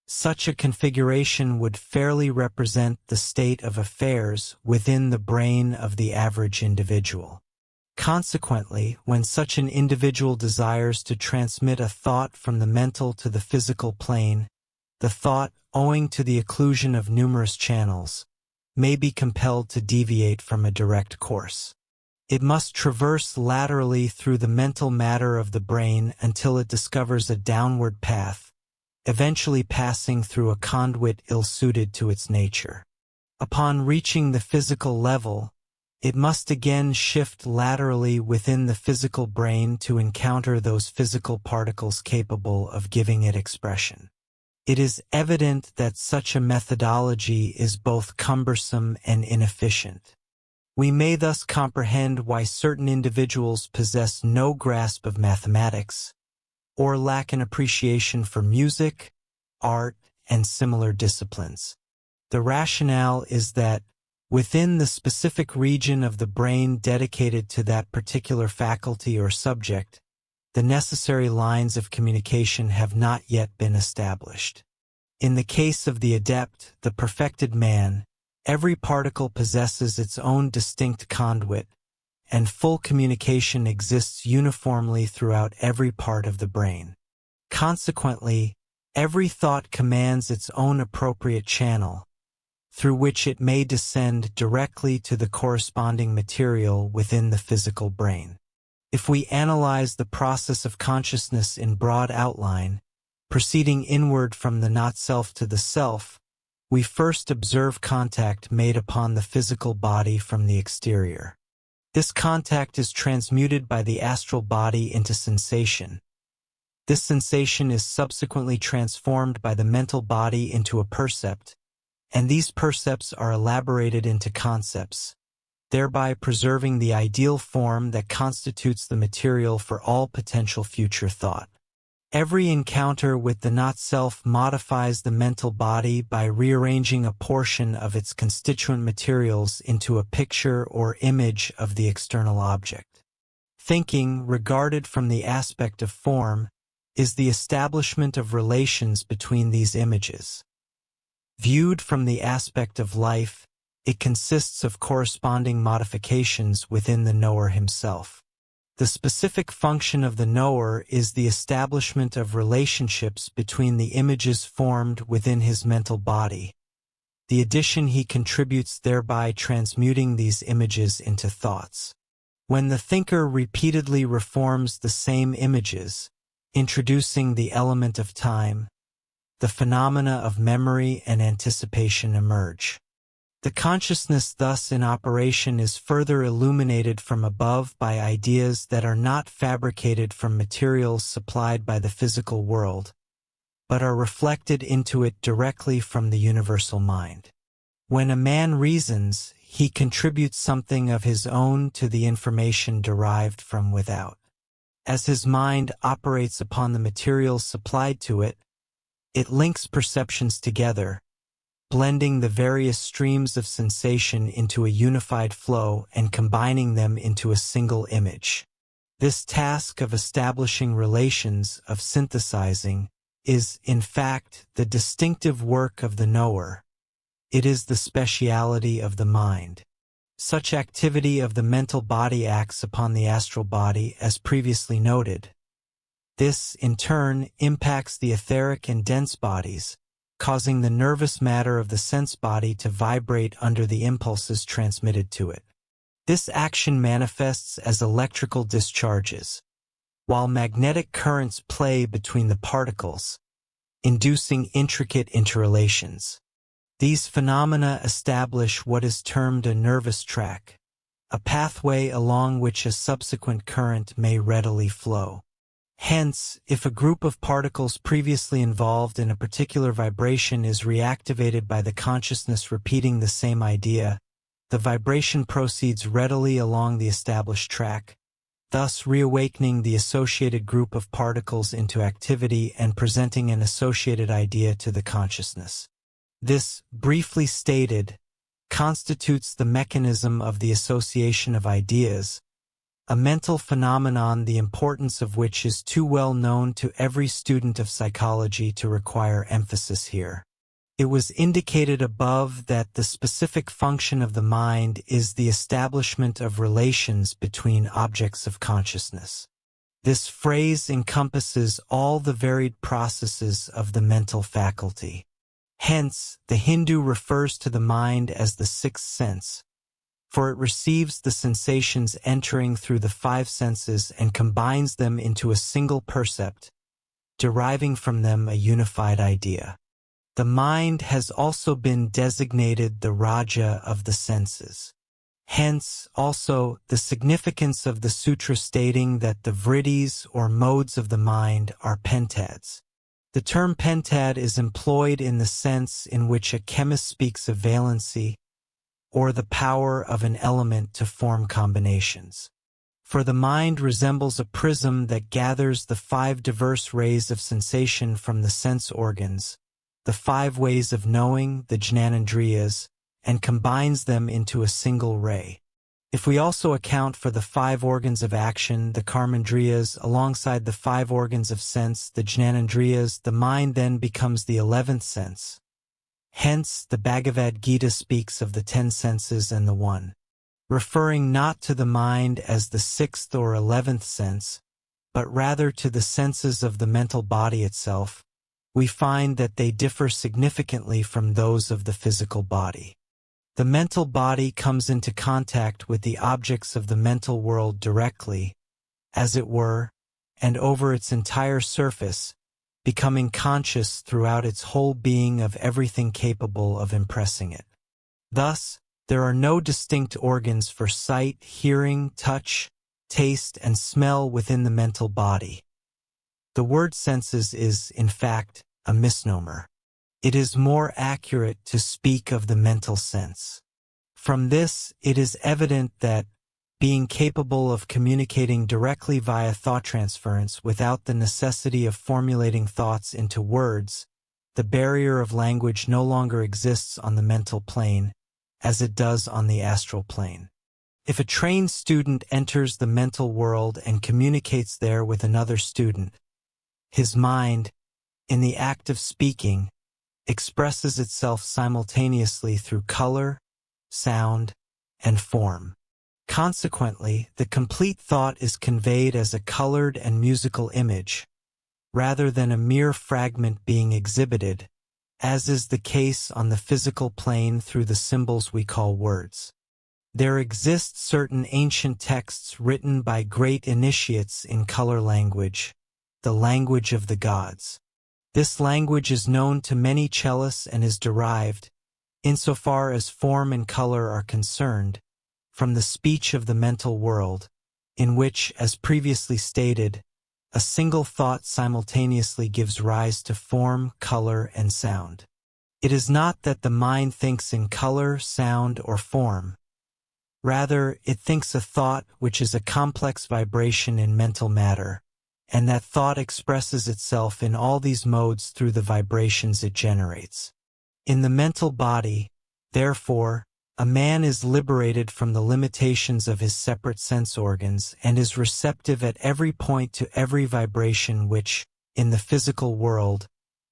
Such a configuration would fairly represent the state of affairs within the brain of the average individual. Consequently, when such an individual desires to transmit a thought from the mental to the physical plane, the thought, owing to the occlusion of numerous channels, may be compelled to deviate from a direct course. It must traverse laterally through the mental matter of the brain until it discovers a downward path, eventually passing through a conduit ill-suited to its nature. Upon reaching the physical level, it must again shift laterally within the physical brain to encounter those physical particles capable of giving it expression. It is evident that such a methodology is both cumbersome and inefficient. We may thus comprehend why certain individuals possess no grasp of mathematics, or lack an appreciation for music, art, and similar disciplines. The rationale is that, within the specific region of the brain dedicated to that particular faculty or subject, the necessary lines of communication have not yet been established. In the case of the adept, the perfected man, every particle possesses its own distinct conduit, and full communication exists uniformly throughout every part of the brain. Consequently, every thought commands its own appropriate channel, through which it may descend directly to the corresponding material within the physical brain. If we analyze the process of consciousness in broad outline, proceeding inward from the not-self to the self, we first observe contact made upon the physical body from the exterior. This contact is transmuted by the astral body into sensation. This sensation is subsequently transformed by the mental body into a percept, and these percepts are elaborated into concepts, thereby preserving the ideal form that constitutes the material for all potential future thought. Every encounter with the not-self modifies the mental body by rearranging a portion of its constituent materials into a picture or image of the external object. Thinking, regarded from the aspect of form, is the establishment of relations between these images. Viewed from the aspect of life, it consists of corresponding modifications within the knower himself. The specific function of the knower is the establishment of relationships between the images formed within his mental body, the addition he contributes thereby transmuting these images into thoughts. When the thinker repeatedly reforms the same images, introducing the element of time, the phenomena of memory and anticipation emerge. The consciousness thus in operation is further illuminated from above by ideas that are not fabricated from materials supplied by the physical world, but are reflected into it directly from the universal mind. When a man reasons, he contributes something of his own to the information derived from without. As his mind operates upon the materials supplied to it, it links perceptions together, blending the various streams of sensation into a unified flow and combining them into a single image. This task of establishing relations, of synthesizing, is, in fact, the distinctive work of the knower. It is the speciality of the mind. Such activity of the mental body acts upon the astral body as previously noted. This, in turn, impacts the etheric and dense bodies, causing the nervous matter of the sense body to vibrate under the impulses transmitted to it. This action manifests as electrical discharges, while magnetic currents play between the particles, inducing intricate interrelations. These phenomena establish what is termed a nervous track, a pathway along which a subsequent current may readily flow. Hence, if a group of particles previously involved in a particular vibration is reactivated by the consciousness repeating the same idea, the vibration proceeds readily along the established track, thus reawakening the associated group of particles into activity and presenting an associated idea to the consciousness. This, briefly stated, constitutes the mechanism of the association of ideas, a mental phenomenon the importance of which is too well known to every student of psychology to require emphasis here. It was indicated above that the specific function of the mind is the establishment of relations between objects of consciousness. This phrase encompasses all the varied processes of the mental faculty. Hence, the Hindu refers to the mind as the sixth sense, for it receives the sensations entering through the five senses and combines them into a single percept, deriving from them a unified idea. The mind has also been designated the Raja of the senses. Hence, also, the significance of the sutra stating that the vrittis or modes of the mind are pentads. The term pentad is employed in the sense in which a chemist speaks of valency, or the power of an element to form combinations. For the mind resembles a prism that gathers the five diverse rays of sensation from the sense organs, the five ways of knowing, the jnanendriyas, and combines them into a single ray. If we also account for the five organs of action, the karmendriyas, alongside the five organs of sense, the jnanendriyas, the mind then becomes the 11th sense. Hence, the Bhagavad Gita speaks of the 10 senses and the one, referring not to the mind as the 6th or 11th sense, but rather to the senses of the mental body itself. We find that they differ significantly from those of the physical body. The mental body comes into contact with the objects of the mental world directly, as it were, and over its entire surface, becoming conscious throughout its whole being of everything capable of impressing it. Thus, there are no distinct organs for sight, hearing, touch, taste, and smell within the mental body. The word senses is, in fact, a misnomer. It is more accurate to speak of the mental sense. From this, it is evident that, being capable of communicating directly via thought transference without the necessity of formulating thoughts into words, the barrier of language no longer exists on the mental plane, as it does on the astral plane. If a trained student enters the mental world and communicates there with another student, his mind, in the act of speaking, expresses itself simultaneously through color, sound, and form. Consequently, the complete thought is conveyed as a colored and musical image, rather than a mere fragment being exhibited, as is the case on the physical plane through the symbols we call words. There exist certain ancient texts written by great initiates in color language, the language of the gods. This language is known to many cellists and is derived, insofar as form and color are concerned, from the speech of the mental world, in which, as previously stated, a single thought simultaneously gives rise to form, color, and sound. It is not that the mind thinks in color, sound, or form. Rather, it thinks a thought which is a complex vibration in mental matter, and that thought expresses itself in all these modes through the vibrations it generates. In the mental body, therefore, a man is liberated from the limitations of his separate sense organs and is receptive at every point to every vibration which, in the physical world,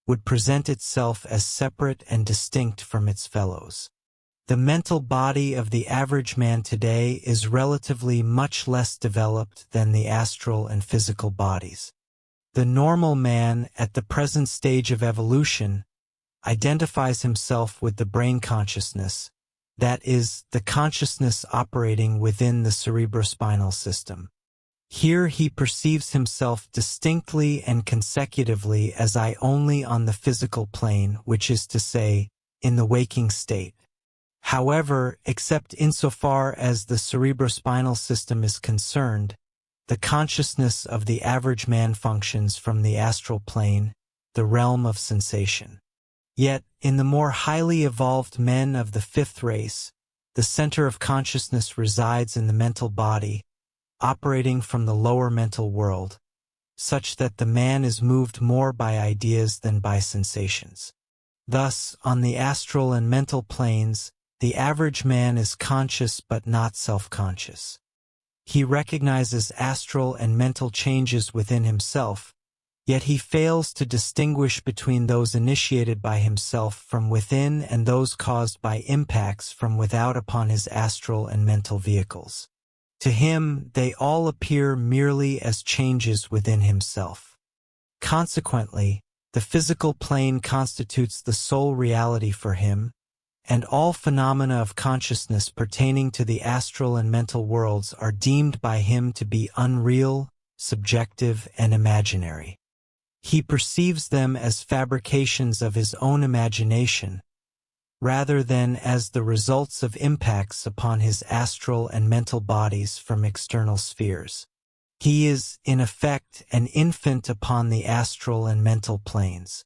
would present itself as separate and distinct from its fellows. The mental body of the average man today is relatively much less developed than the astral and physical bodies. The normal man, at the present stage of evolution, identifies himself with the brain consciousness, that is, the consciousness operating within the cerebrospinal system. Here he perceives himself distinctly and consecutively as I only on the physical plane, which is to say, in the waking state. However, except insofar as the cerebrospinal system is concerned, The consciousness of the average man functions from the astral plane, the realm of sensation. Yet, in the more highly evolved men of the fifth race, the center of consciousness resides in the mental body, operating from the lower mental world, such that the man is moved more by ideas than by sensations. Thus, on the astral and mental planes, the average man is conscious but not self-conscious. He recognizes astral and mental changes within himself, yet he fails to distinguish between those initiated by himself from within and those caused by impacts from without upon his astral and mental vehicles. To him, they all appear merely as changes within himself. Consequently, the physical plane constitutes the sole reality for him, and all phenomena of consciousness pertaining to the astral and mental worlds are deemed by him to be unreal, subjective, and imaginary. He perceives them as fabrications of his own imagination, rather than as the results of impacts upon his astral and mental bodies from external spheres. He is, in effect, an infant upon the astral and mental planes.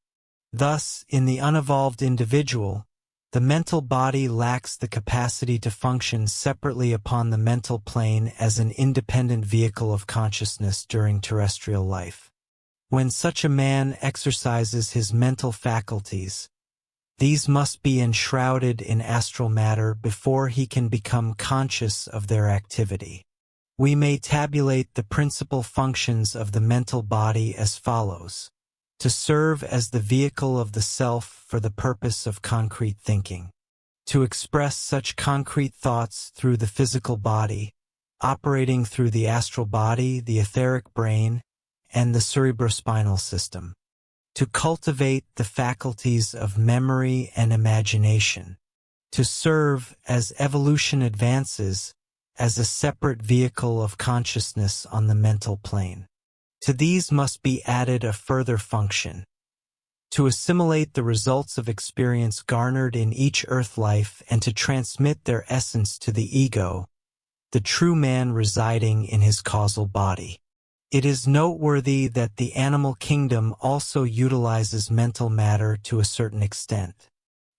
Thus, in the unevolved individual, the mental body lacks the capacity to function separately upon the mental plane as an independent vehicle of consciousness during terrestrial life. When such a man exercises his mental faculties, these must be enshrouded in astral matter before he can become conscious of their activity. We may tabulate the principal functions of the mental body as follows: to serve as the vehicle of the self for the purpose of concrete thinking, to express such concrete thoughts through the physical body, operating through the astral body, the etheric brain, and the cerebrospinal system, to cultivate the faculties of memory and imagination, to serve, as evolution advances, as a separate vehicle of consciousness on the mental plane. To these must be added a further function: to assimilate the results of experience garnered in each earth life and to transmit their essence to the ego, the true man residing in his causal body. It is noteworthy that the animal kingdom also utilizes mental matter to a certain extent.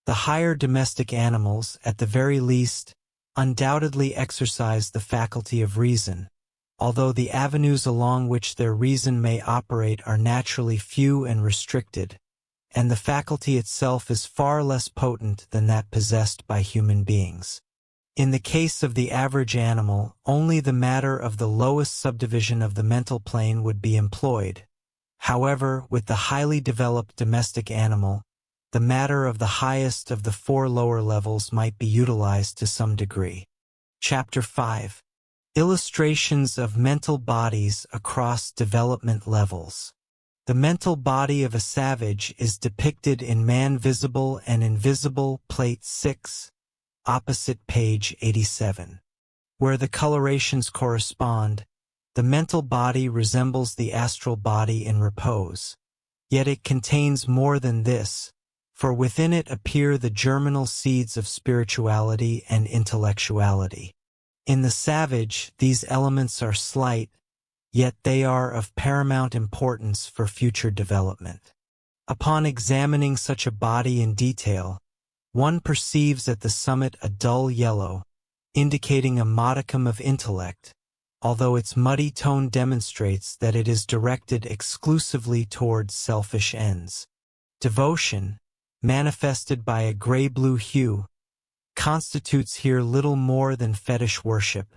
The higher domestic animals, at the very least, undoubtedly exercise the faculty of reason, although the avenues along which their reason may operate are naturally few and restricted, and the faculty itself is far less potent than that possessed by human beings. In the case of the average animal, only the matter of the lowest subdivision of the mental plane would be employed. However, with the highly developed domestic animal, the matter of the highest of the four lower levels might be utilized to some degree. Chapter 5. Illustrations of mental bodies across development levels. The mental body of a savage is depicted in Man Visible and Invisible, Plate 6, opposite page 87. Where the colorations correspond, the mental body resembles the astral body in repose. Yet it contains more than this, for within it appear the germinal seeds of spirituality and intellectuality. In the savage, these elements are slight, yet they are of paramount importance for future development. Upon examining such a body in detail, one perceives at the summit a dull yellow, indicating a modicum of intellect, although its muddy tone demonstrates that it is directed exclusively towards selfish ends. Devotion, manifested by a gray-blue hue, constitutes here little more than fetish worship,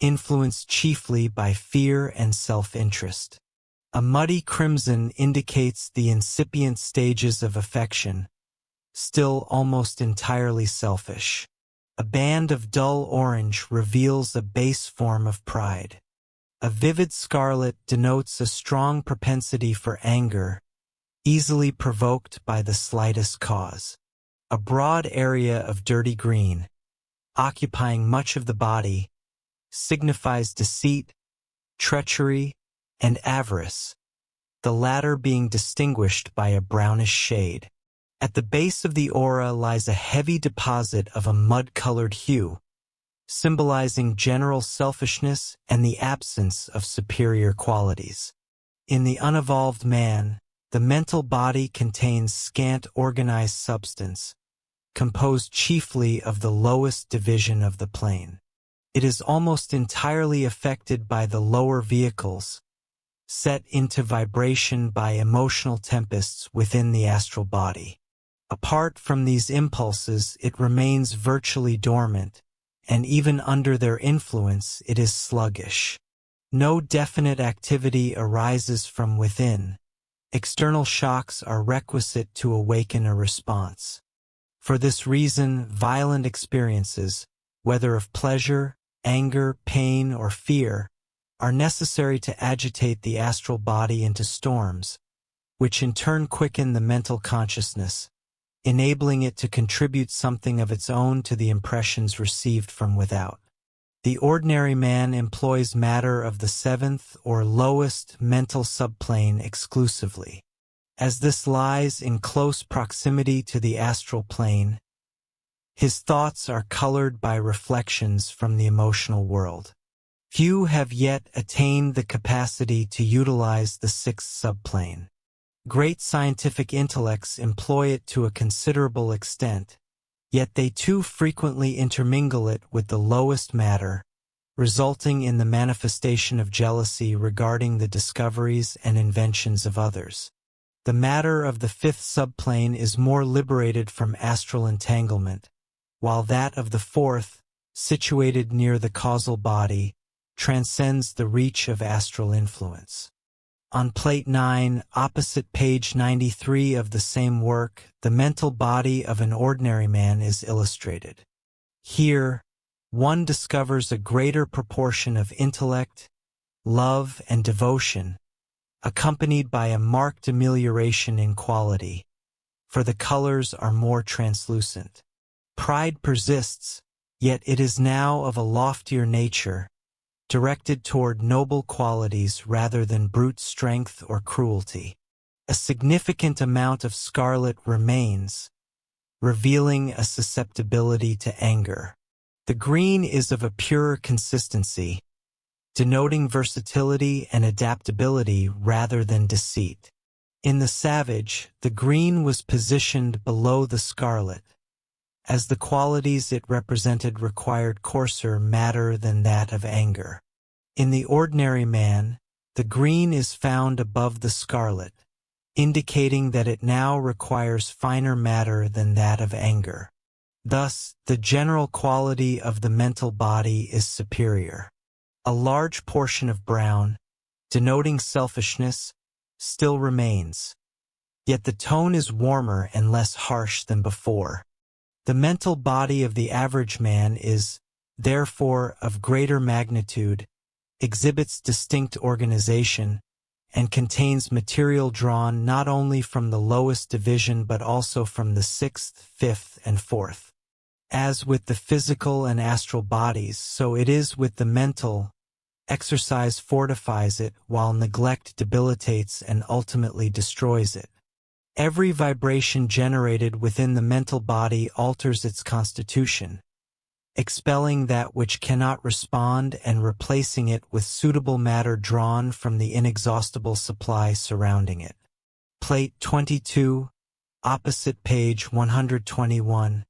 influenced chiefly by fear and self-interest. A muddy crimson indicates the incipient stages of affection, still almost entirely selfish. A band of dull orange reveals a base form of pride. A vivid scarlet denotes a strong propensity for anger, easily provoked by the slightest cause. A broad area of dirty green, occupying much of the body, signifies deceit, treachery, and avarice, the latter being distinguished by a brownish shade. At the base of the aura lies a heavy deposit of a mud-colored hue, symbolizing general selfishness and the absence of superior qualities. In the unevolved man, the mental body contains scant organized substance, composed chiefly of the lowest division of the plane. It is almost entirely affected by the lower vehicles, set into vibration by emotional tempests within the astral body. Apart from these impulses, it remains virtually dormant, and even under their influence it is sluggish. No definite activity arises from within. External shocks are requisite to awaken a response. For this reason, violent experiences, whether of pleasure, anger, pain, or fear, are necessary to agitate the astral body into storms, which in turn quicken the mental consciousness, enabling it to contribute something of its own to the impressions received from without. The ordinary man employs matter of the seventh or lowest mental subplane exclusively. As this lies in close proximity to the astral plane, his thoughts are colored by reflections from the emotional world. Few have yet attained the capacity to utilize the sixth subplane. Great scientific intellects employ it to a considerable extent, yet they too frequently intermingle it with the lowest matter, resulting in the manifestation of jealousy regarding the discoveries and inventions of others. The matter of the fifth subplane is more liberated from astral entanglement, while that of the fourth, situated near the causal body, transcends the reach of astral influence. On Plate 9, opposite page 93 of the same work, the mental body of an ordinary man is illustrated. Here, one discovers a greater proportion of intellect, love, and devotion, accompanied by a marked amelioration in quality, for the colors are more translucent. Pride persists, yet it is now of a loftier nature, directed toward noble qualities rather than brute strength or cruelty. A significant amount of scarlet remains, revealing a susceptibility to anger. The green is of a purer consistency, denoting versatility and adaptability rather than deceit. In the savage, the green was positioned below the scarlet, as the qualities it represented required coarser matter than that of anger. In the ordinary man, the green is found above the scarlet, indicating that it now requires finer matter than that of anger. Thus, the general quality of the mental body is superior. A large portion of brown, denoting selfishness, still remains, yet the tone is warmer and less harsh than before. The mental body of the average man is, therefore, of greater magnitude, exhibits distinct organization, and contains material drawn not only from the lowest division but also from the sixth, fifth, and fourth. As with the physical and astral bodies, so it is with the mental. Exercise fortifies it, while neglect debilitates and ultimately destroys it. Every vibration generated within the mental body alters its constitution, expelling that which cannot respond and replacing it with suitable matter drawn from the inexhaustible supply surrounding it. Plate 22, opposite page 121,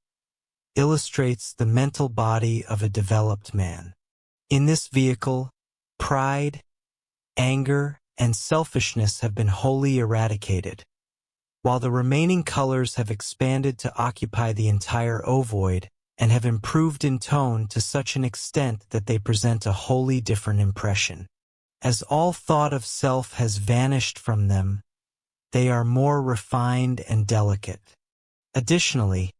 illustrates the mental body of a developed man. In this vehicle, pride, anger, and selfishness have been wholly eradicated, while the remaining colors have expanded to occupy the entire ovoid and have improved in tone to such an extent that they present a wholly different impression. As all thought of self has vanished from them, they are more refined and delicate. Additionally,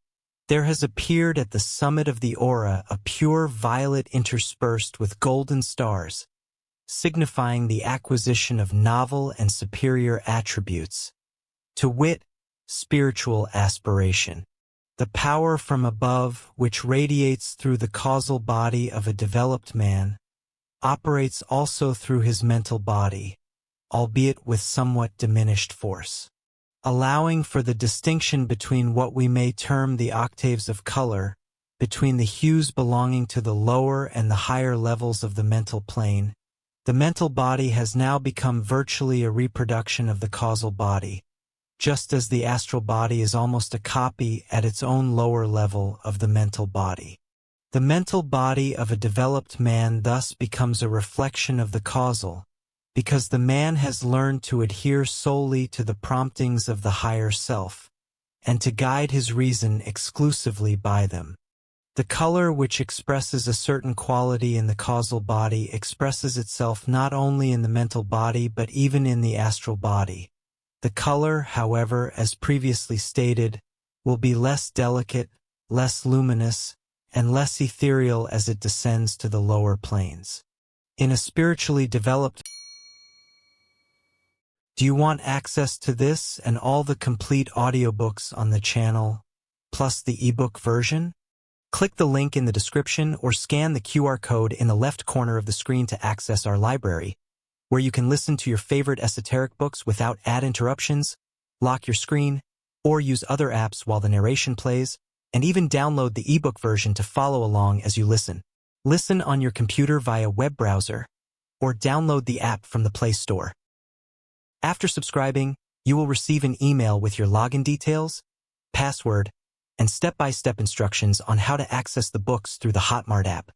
there has appeared at the summit of the aura a pure violet interspersed with golden stars, signifying the acquisition of novel and superior attributes, to wit, spiritual aspiration. The power from above, which radiates through the causal body of a developed man, operates also through his mental body, albeit with somewhat diminished force. Allowing for the distinction between what we may term the octaves of color, between the hues belonging to the lower and the higher levels of the mental plane. The mental body has now become virtually a reproduction of the causal body, just as the astral body is almost a copy at its own lower level of the mental body. The mental body of a developed man thus becomes a reflection of the causal, because the man has learned to adhere solely to the promptings of the higher self, and to guide his reason exclusively by them. The color which expresses a certain quality in the causal body expresses itself not only in the mental body but even in the astral body. The color, however, as previously stated, will be less delicate, less luminous, and less ethereal as it descends to the lower planes. In a spiritually developed... Do you want access to this and all the complete audiobooks on the channel, plus the ebook version? Click the link in the description or scan the QR code in the left corner of the screen to access our library, where you can listen to your favorite esoteric books without ad interruptions, lock your screen, or use other apps while the narration plays, and even download the ebook version to follow along as you listen. Listen on your computer via web browser, or download the app from the Play Store. After subscribing, you will receive an email with your login details, password, and step-by-step instructions on how to access the books through the Hotmart app.